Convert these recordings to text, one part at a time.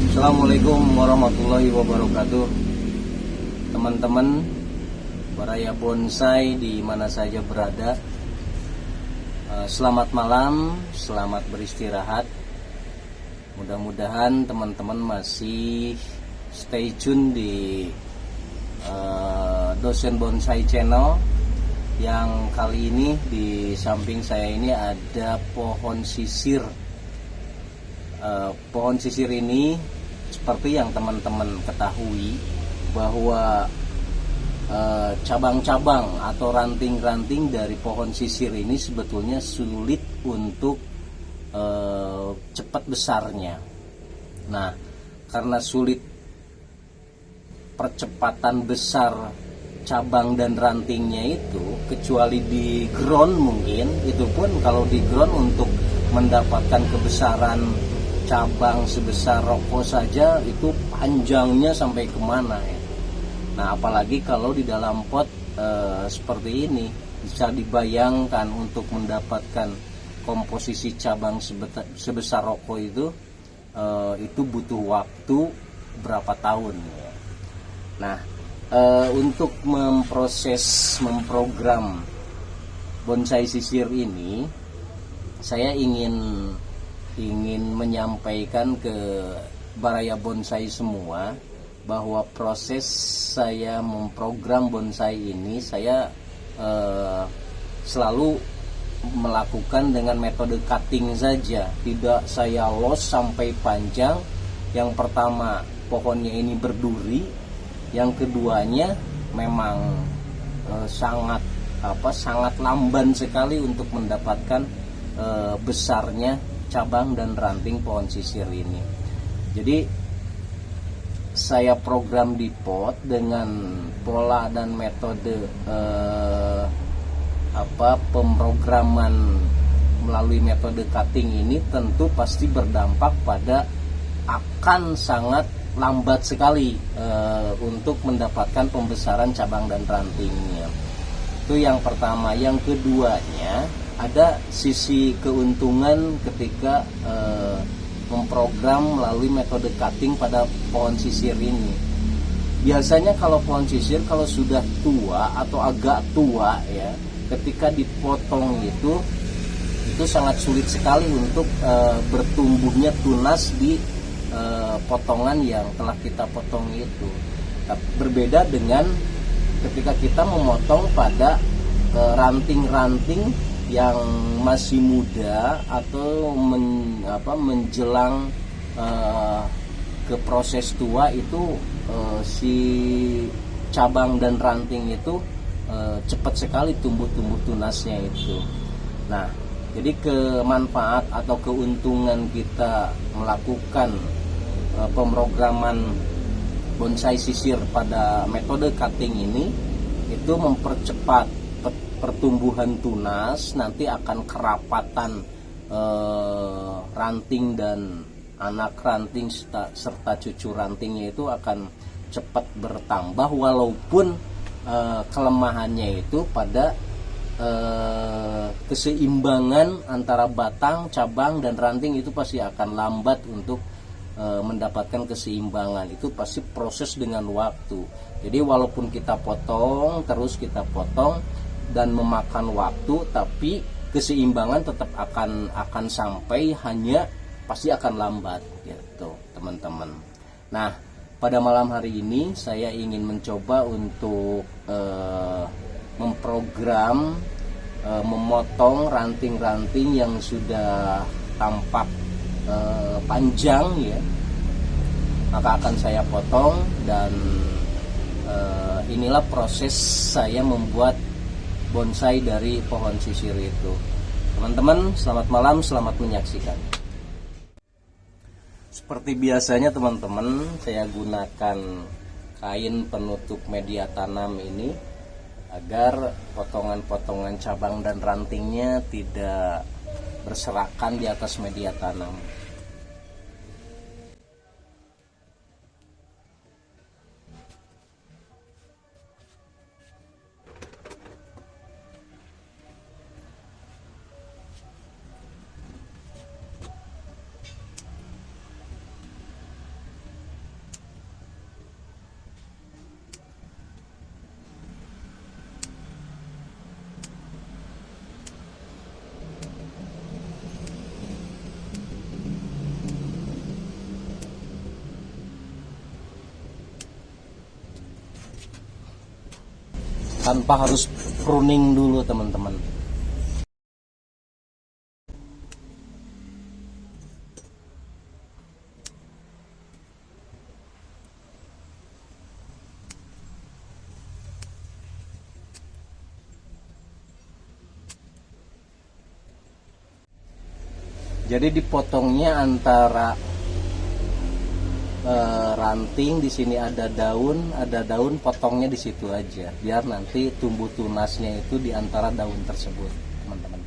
Assalamualaikum warahmatullahi wabarakatuh. Teman-teman Baraya Bonsai di mana saja berada, selamat malam, selamat beristirahat. Mudah-mudahan teman-teman masih stay tune di Dosen Bonsai Channel. Yang kali ini di samping saya ini ada pohon sisir. Pohon sisir ini seperti yang teman-teman ketahui bahwa cabang-cabang atau ranting-ranting dari pohon sisir ini sebetulnya sulit untuk cepat besarnya. Nah, karena sulit percepatan besar cabang dan rantingnya itu, kecuali di ground mungkin, itu pun kalau di ground untuk mendapatkan kebesaran cabang sebesar rokok saja itu panjangnya sampai kemana ya. Nah, apalagi kalau di dalam pot seperti ini, bisa dibayangkan untuk mendapatkan komposisi cabang sebesar rokok itu butuh waktu berapa tahun ya. Nah, untuk memprogram bonsai sisir ini, saya ingin menyampaikan ke Baraya Bonsai semua bahwa proses saya memprogram bonsai ini, saya selalu melakukan dengan metode cutting saja, tidak saya los sampai panjang. Yang pertama, pohonnya ini berduri. Yang keduanya memang sangat lamban sekali untuk mendapatkan besarnya cabang dan ranting pohon sisir ini. Jadi saya program di pot dengan pola dan metode pemrograman melalui metode cutting ini tentu pasti berdampak pada akan sangat lambat sekali untuk mendapatkan pembesaran cabang dan rantingnya. Itu yang pertama. Yang keduanya, ada sisi keuntungan ketika memprogram melalui metode cutting pada pohon sisir ini. Biasanya kalau pohon sisir kalau sudah tua atau agak tua ya, ketika dipotong itu sangat sulit sekali untuk bertumbuhnya tunas di potongan yang telah kita potong itu. Berbeda dengan ketika kita memotong pada ranting-ranting yang masih muda atau menjelang ke proses tua, itu si cabang dan ranting itu cepat sekali tumbuh tunasnya itu. Nah, jadi kemanfaat atau keuntungan kita melakukan pemrograman bonsai sisir pada metode cutting ini itu mempercepat pertumbuhan tunas, nanti akan kerapatan ranting dan anak ranting serta cucu rantingnya itu akan cepat bertambah, walaupun kelemahannya itu pada keseimbangan antara batang, cabang dan ranting itu pasti akan lambat untuk mendapatkan keseimbangan. Itu pasti proses dengan waktu. Jadi walaupun kita potong dan memakan waktu, tapi keseimbangan tetap akan sampai, hanya pasti akan lambat gitu teman-teman. Nah, pada malam hari ini saya ingin mencoba untuk memprogram memotong ranting-ranting yang sudah tampak panjang ya, maka akan saya potong. Dan inilah proses saya membuat bonsai dari pohon sisir itu. Teman-teman, selamat malam, selamat menyaksikan. Seperti biasanya teman-teman, saya gunakan kain penutup media tanam ini agar potongan-potongan cabang dan rantingnya tidak berserakan di atas media tanam. Tanpa harus pruning dulu teman-teman. Jadi dipotongnya antara ranting, di sini ada daun, potongnya di situ aja, biar nanti tumbuh tunasnya itu di antara daun tersebut, teman-teman.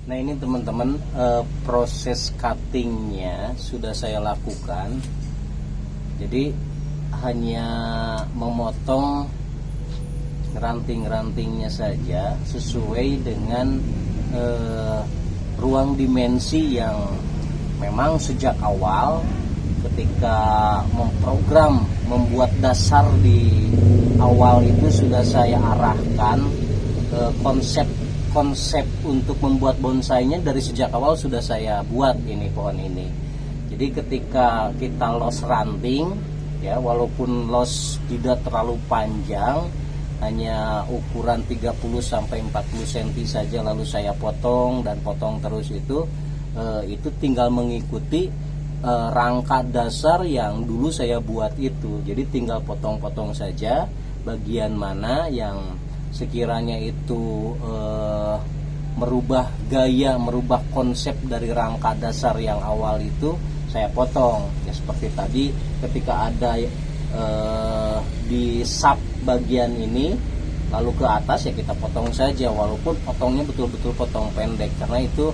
Nah ini teman-teman, proses cuttingnya sudah saya lakukan. Jadi hanya memotong ranting-rantingnya saja sesuai dengan ruang dimensi yang memang sejak awal ketika memprogram membuat dasar di awal itu sudah saya arahkan. Konsep untuk membuat bonsainya dari sejak awal sudah saya buat ini pohon ini. Jadi ketika kita los ranting ya, walaupun los tidak terlalu panjang, hanya ukuran 30 sampai 40 cm saja, lalu saya potong dan potong terus itu tinggal mengikuti rangka dasar yang dulu saya buat itu. Jadi tinggal potong-potong saja bagian mana yang sekiranya itu merubah gaya, merubah konsep dari rangka dasar yang awal itu saya potong. Ya seperti tadi ketika ada di sub bagian ini lalu ke atas ya kita potong saja, walaupun potongnya betul-betul potong pendek karena itu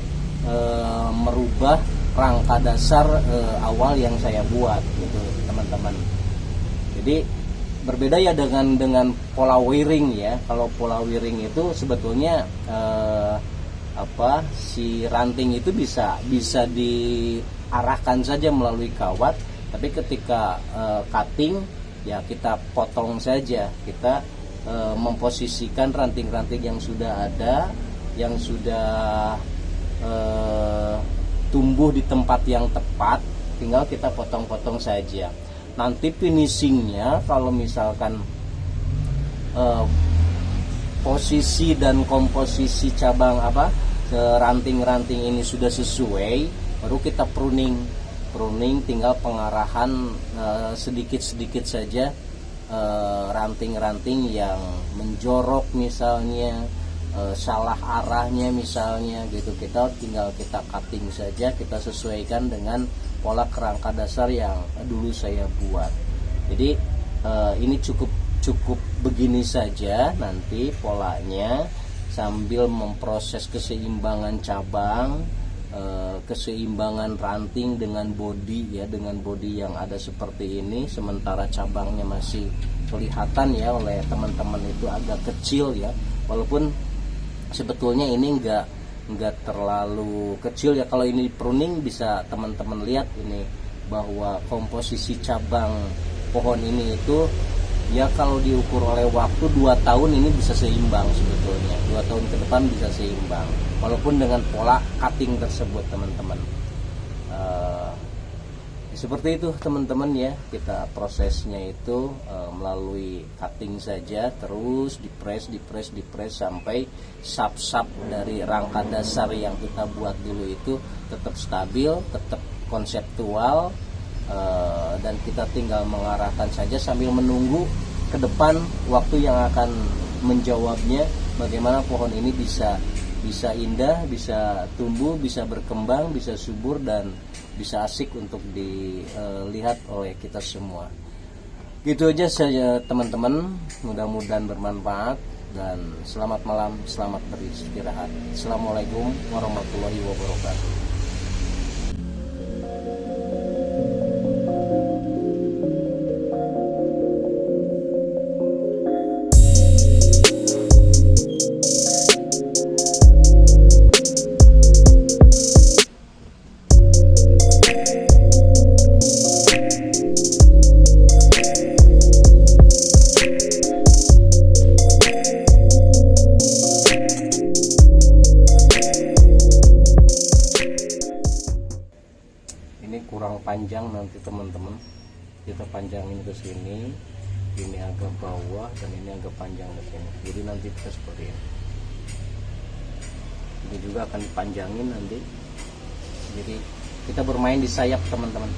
merubah rangka dasar awal yang saya buat gitu teman-teman. Jadi berbeda ya dengan pola wiring ya. Kalau pola wiring itu sebetulnya si ranting itu bisa diarahkan saja melalui kawat, tapi ketika cutting ya kita potong saja, kita memposisikan ranting-ranting yang sudah ada, yang sudah tumbuh di tempat yang tepat, tinggal kita potong-potong saja. Nanti finishingnya kalau misalkan posisi dan komposisi cabang ranting-ranting ini sudah sesuai, baru kita pruning tinggal pengarahan sedikit-sedikit saja ranting-ranting yang menjorok misalnya, salah arahnya misalnya gitu, kita cutting saja, kita sesuaikan dengan pola kerangka dasar yang dulu saya buat. Jadi ini cukup begini saja nanti polanya, sambil memproses keseimbangan cabang, keseimbangan ranting dengan bodi ya, dengan bodi yang ada seperti ini, sementara cabangnya masih kelihatan ya oleh teman-teman itu agak kecil ya, walaupun sebetulnya ini enggak terlalu kecil ya. Kalau ini pruning bisa teman-teman lihat ini bahwa komposisi cabang pohon ini itu ya kalau diukur oleh waktu 2 tahun ini bisa seimbang sebetulnya. 2 tahun ke depan bisa seimbang walaupun dengan pola cutting tersebut teman-teman. Seperti itu teman-teman ya, kita prosesnya itu melalui cutting saja, terus dipres sampai sub dari rangka dasar yang kita buat dulu itu tetap stabil, tetap konseptual, dan kita tinggal mengarahkan saja sambil menunggu ke depan waktu yang akan menjawabnya, bagaimana pohon ini bisa indah, bisa tumbuh, bisa berkembang, bisa subur, dan bisa asik untuk dilihat oleh kita semua. Gitu aja saja teman-teman, mudah-mudahan bermanfaat, dan selamat malam, selamat beristirahat. Assalamualaikum warahmatullahi wabarakatuh. Kurang panjang nanti teman-teman, kita panjangin ke sini, ini agak bawah dan ini agak panjang ke sini, jadi nanti kita seperti ini juga akan dipanjangin nanti, jadi kita bermain di sayap teman-teman.